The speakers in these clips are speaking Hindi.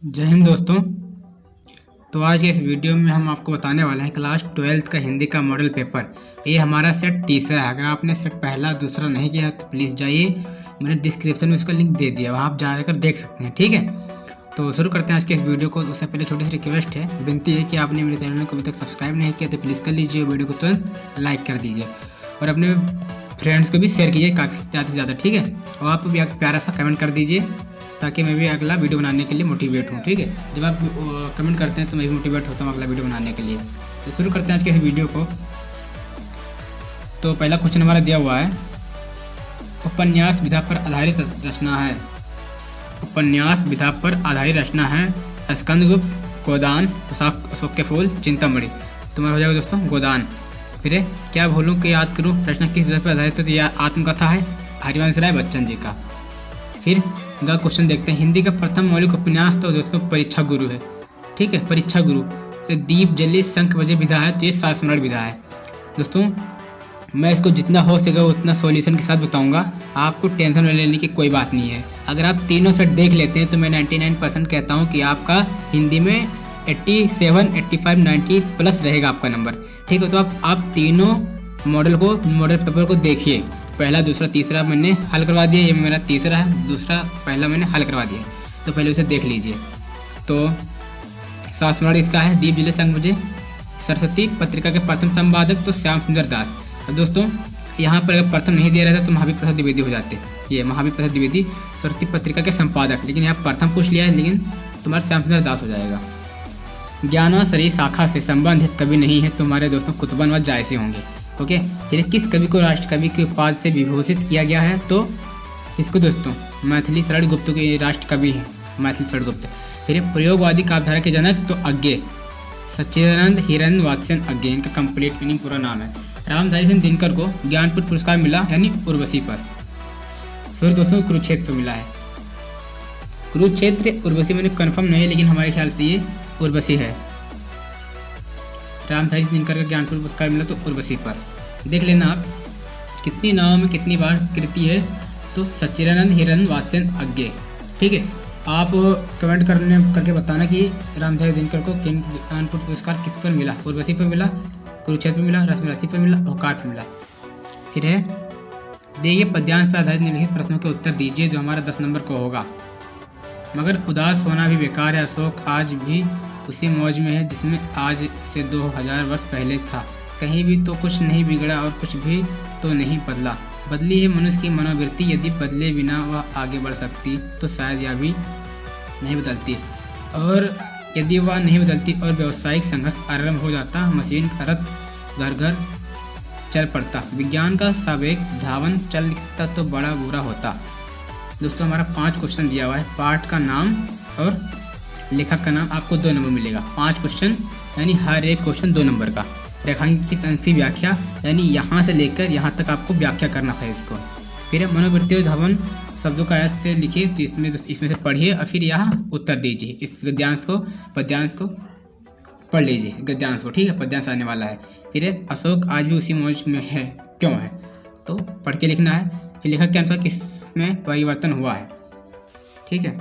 जय हिंद दोस्तों। तो आज के इस वीडियो में हम आपको बताने वाले हैं क्लास 12th का हिंदी का मॉडल पेपर। ये हमारा सेट तीसरा है। अगर आपने सेट पहला दूसरा नहीं किया तो प्लीज़ जाइए, मैंने डिस्क्रिप्शन में इसका लिंक दे दिया, वहाँ आप जाकर देख सकते हैं। ठीक है, तो शुरू करते हैं आज के इस वीडियो को। उससे पहले छोटी सी रिक्वेस्ट है, विनती है कि आपने मेरे चैनल को अभी तक सब्सक्राइब नहीं किया तो प्लीज़ कर लीजिए, वीडियो को तुरंत लाइक कर दीजिए और अपने फ्रेंड्स को भी शेयर कीजिए काफ़ी ज़्यादा से ज़्यादा। ठीक है, और आप भी एक प्यारा सा कमेंट कर दीजिए ताकि मैं भी अगला वीडियो बनाने के लिए मोटिवेट हूँ। ठीक है, जब आप कमेंट करते हैं तो मैं भी मोटिवेट होता हूँ अगला वीडियो बनाने के लिए। तो शुरू करते हैं आज के इस वीडियो को। तो पहला क्वेश्चन हमारा दिया हुआ है, उपन्यास विधा पर आधारित रचना है। उपन्यास विधा पर आधारित रचना है स्कंदगुप्त, गोदान, अशोक के फूल, चिंतामणि। तुम्हारा हो जाएगा दोस्तों गोदान। फिर क्या भूलूं कि याद करूं, रचना किस विधा पर आधारित है? तो यह आत्मकथा है हरिवंश राय बच्चन जी का। फिर अगला क्वेश्चन देखते हैं, हिंदी का प्रथम मौलिक उपन्यास तो दोस्तों परीक्षा गुरु है। ठीक है, परीक्षा गुरु। फिर दीप जली शंख बजे विधा है, तो ये सात सम्राट विधा है। दोस्तों मैं इसको जितना हो सकेगा उतना सॉल्यूशन के साथ बताऊंगा, आपको टेंशन लेने की कोई बात नहीं है। अगर आप तीनों सेट देख लेते हैं तो मैं 99% कहता हूँ कि आपका हिंदी में 87, 85, 90 प्लस रहेगा आपका नंबर। ठीक है, तो आप तीनों मॉडल पेपर को देखिए। पहला दूसरा तीसरा मैंने हल करवा दिया, ये मेरा तीसरा है, दूसरा पहला मैंने हल करवा दिया, तो पहले उसे देख लीजिए। तो सात सम्राट इसका है, दीप जले शंख बजे। सरस्वती पत्रिका के प्रथम संपादक तो श्याम सुंदर दास। और दोस्तों यहाँ पर अगर प्रथम नहीं दिया रहता तो महावीर प्रसाद द्विवेदी हो जाते। ये महावीर प्रसाद द्विवेदी सरस्वती पत्रिका के संपादक, लेकिन यहाँ प्रथम पूछ लिया है, लेकिन तुम्हारा श्याम सुंदर दास हो जाएगा। ज्ञानाश्रयी शाखा से संबंधित कवि नहीं है तुम्हारे दोस्तों कुतुबन व जायसी होंगे। ओके, फिर किस कवि को राष्ट्र कवि की उपाधि से विभूषित किया गया है? तो इसको दोस्तों मैथिली शरण गुप्त के राष्ट्र कवि हैं, मैथिली शरण गुप्त। फिर प्रयोगवादी काव्यधारा के जनक तो अज्ञे, सच्चिदानंद हिरण्य वात्स्यन अज्ञे, इनका कंप्लीट मीनिंग पूरा नाम है। रामधारी सिंह दिनकर को ज्ञानपीठ पुरस्कार मिला यानी उर्वशी पर। सॉरी दोस्तों, कुरुक्षेत्र पर मिला है। कुरुक्षेत्र उर्वशी मैंने कन्फर्म नहीं है, लेकिन हमारे ख्याल से ये उर्वशी है। रामधारी सिंह दिनकर का ज्ञानपीठ पुरस्कार मिला तो उर्वशी पर। देख लेना आप कितनी नामों में कितनी बार कृति है, तो सच्चिदानंद हिरण्य वात्स्यन अज्ञे। ठीक है, आप कमेंट करके बताना कि रामधारी दिनकर को ज्ञानपीठ पुरस्कार किस पर मिला? उर्वशी पर मिला, कुरुक्षेत्र पर मिला, रश्मिरथी पर मिला, ओकार पर मिला। फिर है देखिए, पद्यांश पर आधारित निम्नलिखित प्रश्नों के उत्तर दीजिए, जो हमारा 10 नंबर को होगा। मगर उदास होना भी बेकार है, अशोक आज भी उसी मौज में है जिसमें आज से 2000 वर्ष पहले था। कहीं भी तो कुछ नहीं बिगड़ा और कुछ भी तो नहीं बदला। बदली है मनुष्य की मनोवृत्ति, यदि बदले बिना वह आगे बढ़ सकती तो शायद यह भी नहीं बदलती, और यदि वह नहीं बदलती और व्यावसायिक संघर्ष आरंभ हो जाता, मशीन का रथ घर घर चल पड़ता, विज्ञान का सावेग धावन चल दिखता तो बड़ा बुरा होता। दोस्तों हमारा 5 क्वेश्चन दिया हुआ है, पाठ का नाम और लेखक का नाम आपको 2 नंबर मिलेगा। 5 क्वेश्चन यानी हर एक क्वेश्चन 2 नंबर का। रेखांकित अंशी व्याख्या यानी यहाँ से लेकर यहाँ तक आपको व्याख्या करना है इसको। फिर मनोवृत्ति और धावन शब्दों का ऐसे लिखिए, तो इसमें से पढ़िए और फिर यहाँ उत्तर दीजिए। इस पद्यांश को पढ़ लीजिए, गद्यांश को। ठीक है, पद्यांश आने वाला है। फिर अशोक आज भी उसी मौज में है, क्यों है? तो पढ़ के लिखना है। फिर लेखक के अनुसार किसमें परिवर्तन हुआ है। ठीक है,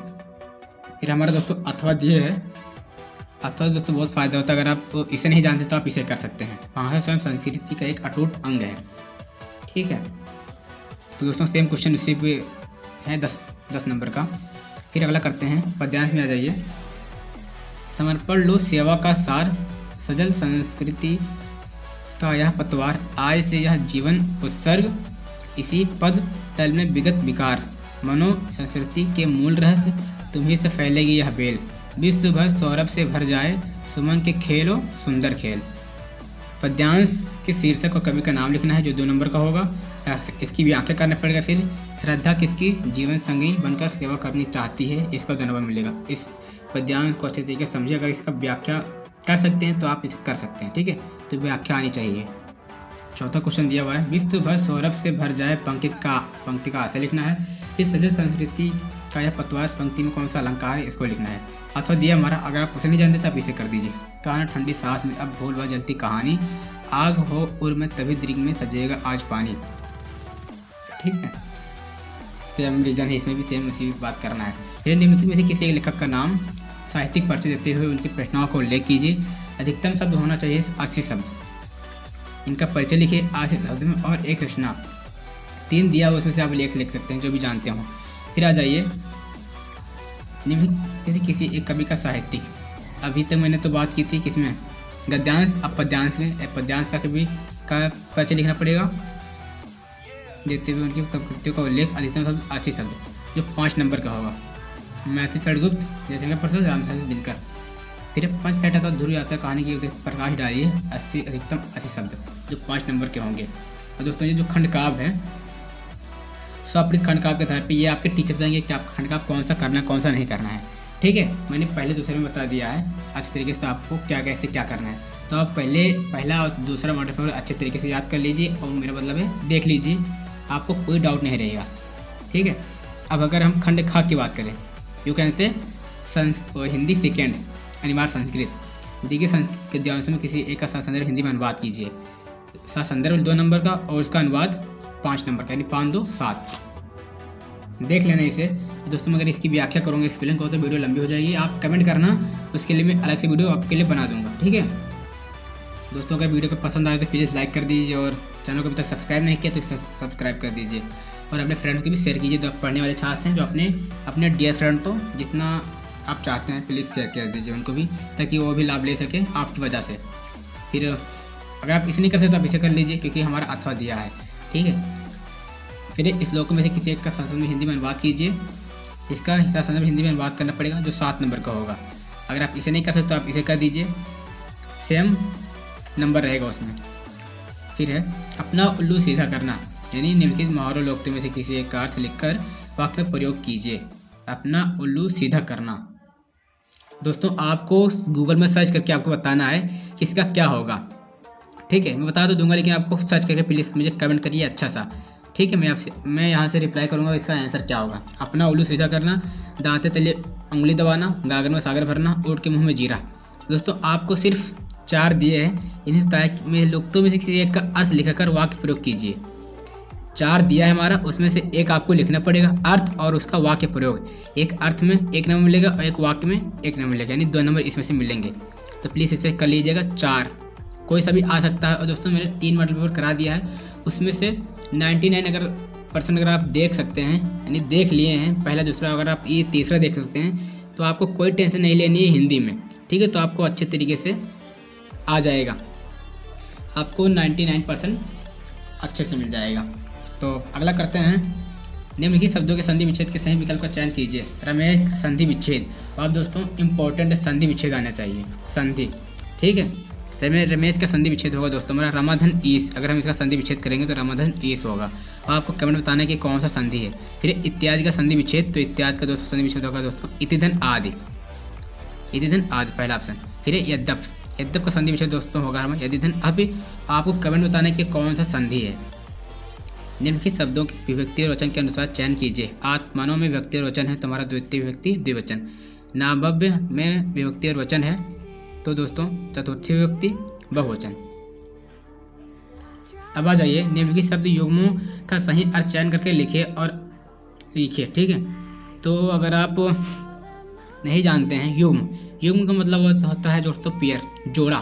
फिर हमारा दोस्तों अथवा दिए है। अथवा दोस्तों बहुत फ़ायदा होता है, अगर आप इसे नहीं जानते तो आप इसे कर सकते हैं। भाषा स्वयं संस्कृति का एक अटूट अंग है। ठीक है, तो दोस्तों सेम क्वेश्चन उसी पे है 10 नंबर का। फिर अगला करते हैं, पद्यांश में आ जाइए। समर्पण लो सेवा का सार, सजल संस्कृति का यह पतवार, आज से यह जीवन उत्सर्ग, इसी पद तल में विगत विकार, मनो संस्कृति के मूल रहस्य, तुम्ही से फैलेगी यह बेल, विश्व भर सौरभ से भर जाए, सुमन के खेलो सुंदर खेल। पद्यांश के शीर्षक और कवि का नाम लिखना है, जो 2 नंबर का होगा। इसकी व्याख्या करना पड़ेगा। फिर श्रद्धा किसकी जीवन संगी बनकर सेवा करनी चाहती है, इसका 2 नंबर मिलेगा। इस पद्यांश को अच्छे तरीके से समझिए, अगर इसका व्याख्या कर सकते हैं तो आप इसे कर सकते हैं। ठीक है, तो व्याख्या आनी चाहिए। चौथा क्वेश्चन दिया हुआ है, विश्व भर सौरभ से भर जाए, पंक्ति का आशय लिखना है। फिर सजल संस्कृति का यह पतवार, पंक्ति में कौन सा अलंकार है, इसको लिखना है। अथवा दिया हमारा, अगर आप उसे नहीं जानते तो आप इसे कर दीजिए। कान ठंडी सांस में अब भूल व जलती कहानी, आग हो उर में तभी दृग में सजेगा आज पानी। ठीक है, सेम रीजन है, इसमें भी सेम उसी बात करना है। फिर निम्नलिखित में से किसी एक लेखक का नाम साहित्यिक परिचय देते हुए उनकी प्रश्नाओं का उल्लेख कीजिए। अधिकतम शब्द होना चाहिए 80 शब्द। इनका परिचय लिखिए 80 शब्द में और एक रचना 3 दिया हुआ उसमें से आप लेख लिख सकते हैं जो भी जानते हो। फिर आ जाइए किसी एक कवि का साहित्यिक। अभी तक मैंने तो बात की थी किसमें, गद्यांश। अब पद्यांश में पद्यांश का कवि का परिचय लिखना पड़ेगा देते हुए उनकी कृतियों का उल्लेख। अधिकतम शब्द 80 शब्द जो 5 नंबर का होगा। मैथिली षडगुप्त जैसे प्रसाद रामधारी दिनकर। फिर 5 कहता था ध्रुव यात्रा कहानी की प्रकाश डालिए 80 अधिकतम 80 शब्द जो 5 नंबर के होंगे। और दोस्तों ये जो खंड काव्य है स्वप्रित खंड काव्य के आधार पर ये आपके टीचर बताएंगे कि आपका खंड काव्य कौन सा करना है कौन सा नहीं करना है। ठीक है, मैंने पहले दूसरे में बता दिया है अच्छे तरीके से आपको क्या कैसे क्या करना है। तो आप पहला और दूसरा मॉडल पेपर अच्छे तरीके से याद कर लीजिए और मेरा मतलब है देख लीजिए, आपको कोई डाउट नहीं रहेगा। ठीक है, अब अगर हम खंड खा की बात करें, you can say Hindi second अनिवार्य संस्कृत। देखिए संस्कृत के गद्यांश में किसी एक का संदर्भ हिंदी में अनुवाद कीजिए। संदर्भ 2 नंबर का और उसका अनुवाद 5 नंबर का, यानी 5 2 7। देख लेना इसे। दोस्तों अगर इसकी व्याख्या करूँगा स्पेलिंग को तो वीडियो लंबी हो जाएगी। आप कमेंट करना, उसके लिए मैं अलग से वीडियो आपके लिए बना दूंगा। ठीक है दोस्तों, अगर वीडियो को पसंद आए तो प्लीज़ लाइक कर दीजिए और चैनल को अभी तक सब्सक्राइब नहीं किया तो सब्सक्राइब कर दीजिए और अपने फ्रेंड को भी शेयर कीजिए जो पढ़ने वाले छात्र हैं, जो अपने डियर फ्रेंड को जितना आप चाहते हैं प्लीज़ शेयर कर दीजिए उनको भी, ताकि वो भी लाभ ले सके आपकी वजह से। फिर अगर आप इसे नहीं कर सकते तो आप इसे कर लीजिए क्योंकि हमारा अथवा दिया है। ठीक है, फिर इस श्लोक में से किसी एक का संस्कृत में हिंदी में अनुवाद कीजिए। इसका संदर्भ हिंदी में अनुवाद करना पड़ेगा जो 7 नंबर का होगा। अगर आप इसे नहीं कर सकते तो आप इसे कर दीजिए, सेम नंबर रहेगा उसमें। फिर है अपना उल्लू सीधा करना, यानी निम्नलिखित मुहावरों लोकोक्ति में से किसी एक का अर्थ लिखकर वाक्य में प्रयोग कीजिए। अपना उल्लू सीधा करना दोस्तों आपको गूगल में सर्च करके आपको बताना है कि इसका क्या होगा। ठीक है, मैं बता तो दूंगा लेकिन आपको सर्च करके प्लीज़ मुझे कमेंट करिए अच्छा सा। ठीक है, मैं यहाँ से रिप्लाई करूँगा इसका आंसर क्या होगा। अपना उल्लू सीधा करना, दांते तले उंगली दबाना, गागर में सागर भरना, ऊँट के मुंह में जीरा। दोस्तों आपको सिर्फ 4 दिए हैं, इन्हें तय में लोकोक्तों में से किसी एक का अर्थ लिखकर वाक्य प्रयोग कीजिए। 4 दिया है हमारा, उसमें से एक आपको लिखना पड़ेगा अर्थ और उसका वाक्य प्रयोग। एक अर्थ में 1 नंबर मिलेगा और एक वाक्य में 1 नंबर मिलेगा, यानी 2 नंबर इसमें से मिलेंगे। तो प्लीज़ इसे कर लीजिएगा। 4 कोई सा भी आ सकता है। और दोस्तों मैंने 3 मॉडल पेपर करा दिया है, उसमें से 99% अगर आप देख सकते हैं, यानी देख लिए हैं पहला दूसरा, अगर आप ये तीसरा देख सकते हैं तो आपको कोई टेंशन नहीं लेनी है हिंदी में। ठीक है, तो आपको अच्छे तरीके से आ जाएगा, आपको 99% अच्छे से मिल जाएगा। तो अगला करते हैं, निम्नलिखित शब्दों के संधि विच्छेद के सही विकल्प का चयन कीजिए। रमेश का संधि विच्छेद, और दोस्तों इंपॉर्टेंट संधि विच्छेद आना चाहिए, संधि। ठीक है, रमेश का संधि विच्छेद होगा दोस्तों हमारा रमाधन ईस। अगर हम इसका संधि विच्छेद करेंगे तो रमाधन ईस होगा। और आपको कमेंट बताना है कि कौन सा संधि है। फिर इत्यादि का संधि विच्छेद, तो इत्यादि का दोस्तों संधि विच्छेद होगा दोस्तों इतिधन आदि, इतिधन आदि पहला ऑप्शन। फिर यद्यप, यद्यप का संधि विच्छेद दोस्तों होगा हमारा यदिधन अभी। आपको कमेंट बताना है कि कौन सा संधि है। निम्नलिखित शब्दों की विभक्ति और वचन के अनुसार चयन कीजिए। आत्मानों में विभक्ति और वचन है, तुम्हारा द्वितीय विभक्ति द्विवचन। नाभव्य में विभक्ति और वचन है, तो दोस्तों चतुर्थी विभक्ति बहुवचन। अब आ जाइए, निम्नलिखित शब्द युग्मों का सही अर्थ चयन करके लिखिए और लिखिए। ठीक है, तो अगर आप नहीं जानते हैं युग्म, युग्म का मतलब होता है दोस्तों पेयर, जोड़ा।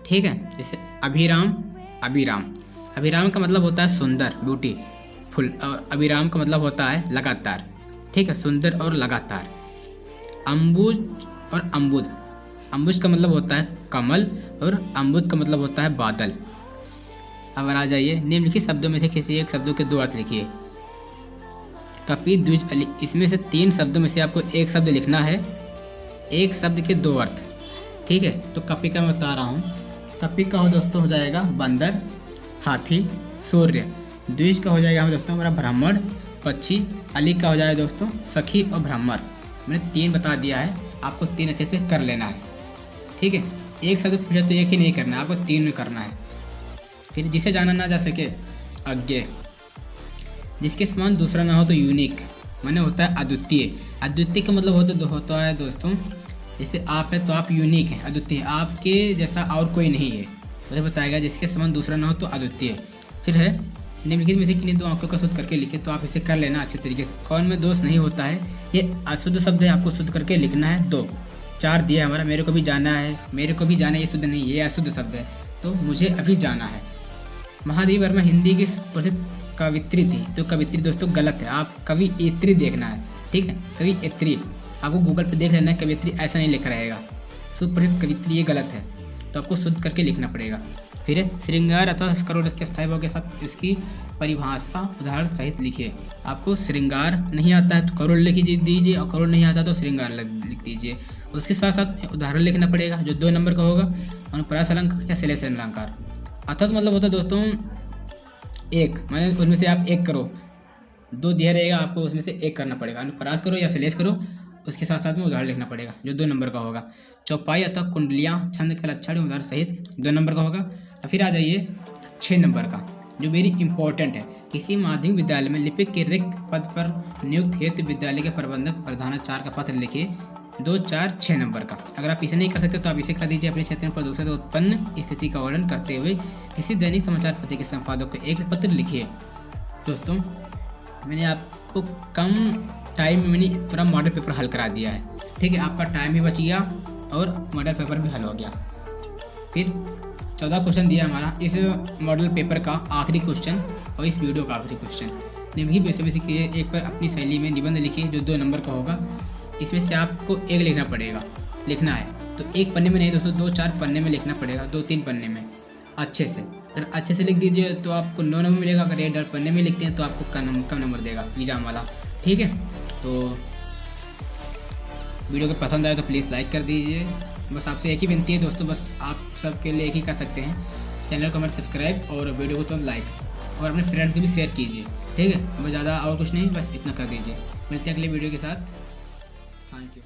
ठीक है, जैसे अभिराम, अभिराम, अभिराम का मतलब होता है सुंदर, ब्यूटीफुल, और अभिराम का मतलब होता है लगातार। ठीक है, सुंदर और लगातार। अम्बुज और अम्बुद, अम्बुज का मतलब होता है कमल और अम्बुद का मतलब होता है बादल। अब आ जाइए, निम्नलिखित शब्दों में से किसी एक शब्दों के 2 अर्थ लिखिए। कपि, द्विज, अली, इसमें से 3 शब्दों में से आपको एक शब्द लिखना है, एक शब्द के 2 अर्थ। ठीक है, तो कपि का मैं बता रहा हूँ। कपि का हो दोस्तों हो जाएगा बंदर, हाथी, सूर्य। द्विज का हो जाएगा हमें दोस्तों हमारा ब्राह्मण, पक्षी। अली का हो जाएगा दोस्तों सखी और ब्राह्मण। मैंने 3 बता दिया है, आपको 3 अच्छे से कर लेना है। ठीक है, एक शब्द पूछा तो एक ही नहीं करना है, आपको 3 में करना है। फिर जिसे जाना ना जा सके, अज्ञेय। जिसके समान दूसरा ना हो तो यूनिक, माने होता है अद्वितीय। अद्वितीय का मतलब होता है दोस्तों, जैसे आप है तो आप यूनिक हैं, अद्वितीय, आपके जैसा और कोई नहीं है, उसे बताएगा। जिसके समान दूसरा ना हो तो अद्वितीय। फिर है निम्नलिखित में से किन्हीं 2 आंकड़ों का शुद्ध करके लिखे, तो आप इसे कर लेना अच्छे तरीके से। कौन में दोष नहीं होता है, ये अशुद्ध शब्द है, आपको शुद्ध करके लिखना है 2। 4 दिया है हमारा, मेरे को भी जाना है, मेरे को भी जाना है, ये शुद्ध नहीं, ये अशुद्ध शब्द है, तो मुझे अभी जाना है। महादेवी वर्मा हिंदी की प्रसिद्ध कवित्री थी, तो कवित्री दोस्तों गलत है, आप कवियत्री देखना है, ठीक है, कवियत्री आपको गूगल पे देख लेना है, कवियत्री ऐसा नहीं लिखा रहेगा, सुप्रसिद्ध कवित्री ये गलत है, तो आपको शुद्ध करके लिखना पड़ेगा। फिर है श्रृंगार अथवा करोड़ के स्थायी भाव के साथ इसकी परिभाषा उदाहरण सहित लिखिए। आपको श्रृंगार नहीं आता है तो करोड़ लिख दीजिए, और करोड़ नहीं आता तो श्रृंगार लिख दीजिए। उसके साथ साथ उदाहरण लिखना पड़ेगा जो 2 नंबर का होगा, अनुप्रास अलंकार या श्लेष अलंकार। अर्थात मतलब होता है दोस्तों एक, मैंने उसमें से आप एक करो, 2 दिया रहेगा, आपको उसमें से एक करना पड़ेगा, अनुप्रास करो या श्लेष करो, उसके साथ साथ में उदाहरण लिखना पड़ेगा जो 2 नंबर का होगा। चौपाई अथवा कुंडलियाँ छंद के लक्षण उदाहरण सहित 2 नंबर का होगा। और फिर आ जाइए 6 नंबर का जो वेरी इंपॉर्टेंट है, किसी माध्यमिक विद्यालय में लिपिक के रिक्त पद पर नियुक्त हेतु विद्यालय के प्रबंधक प्रधानाचार्य का पत्र लिखिए, 2, 4, 6 नंबर का। अगर आप इसे नहीं कर सकते तो आप इसे कर दीजिए। अपने क्षेत्र में प्रदूषण से उत्पन्न स्थिति का वर्णन करते हुए किसी दैनिक समाचार पत्र के संपादक को एक पत्र लिखिए। दोस्तों मैंने आपको कम टाइम में मैंने पूरा मॉडल पेपर हल करा दिया है, ठीक है, आपका टाइम भी बच गया और मॉडल पेपर भी हल हो गया। फिर 14 क्वेश्चन दिया हमारा इस मॉडल पेपर का आखिरी क्वेश्चन और इस वीडियो का आखिरी क्वेश्चन। निम्नलिखित विषय में से एक पर अपनी शैली में निबंध लिखिए जो 2 नंबर का होगा। इसमें से आपको एक लिखना है, तो एक पन्ने में नहीं दोस्तों, 2-4 पन्ने में लिखना पड़ेगा, 2-3 पन्ने में अच्छे से। अगर अच्छे से लिख दीजिए तो आपको 9 नंबर मिलेगा, अगर 1 पन्ने में लिखते हैं तो आपको कम नंबर देगा एग्जाम वाला, ठीक है। तो वीडियो को पसंद आए तो प्लीज़ लाइक कर दीजिए। बस आपसे एक ही विनती है दोस्तों, बस आप सबके लिए एक ही कर सकते हैं, चैनल को हमारे सब्सक्राइब और वीडियो को तो लाइक और अपने फ्रेंड्स को भी शेयर कीजिए, ठीक है। बस ज़्यादा और कुछ नहीं, बस इतना कर दीजिए। मिलते हैं अगले वीडियो के साथ, थैंक यू।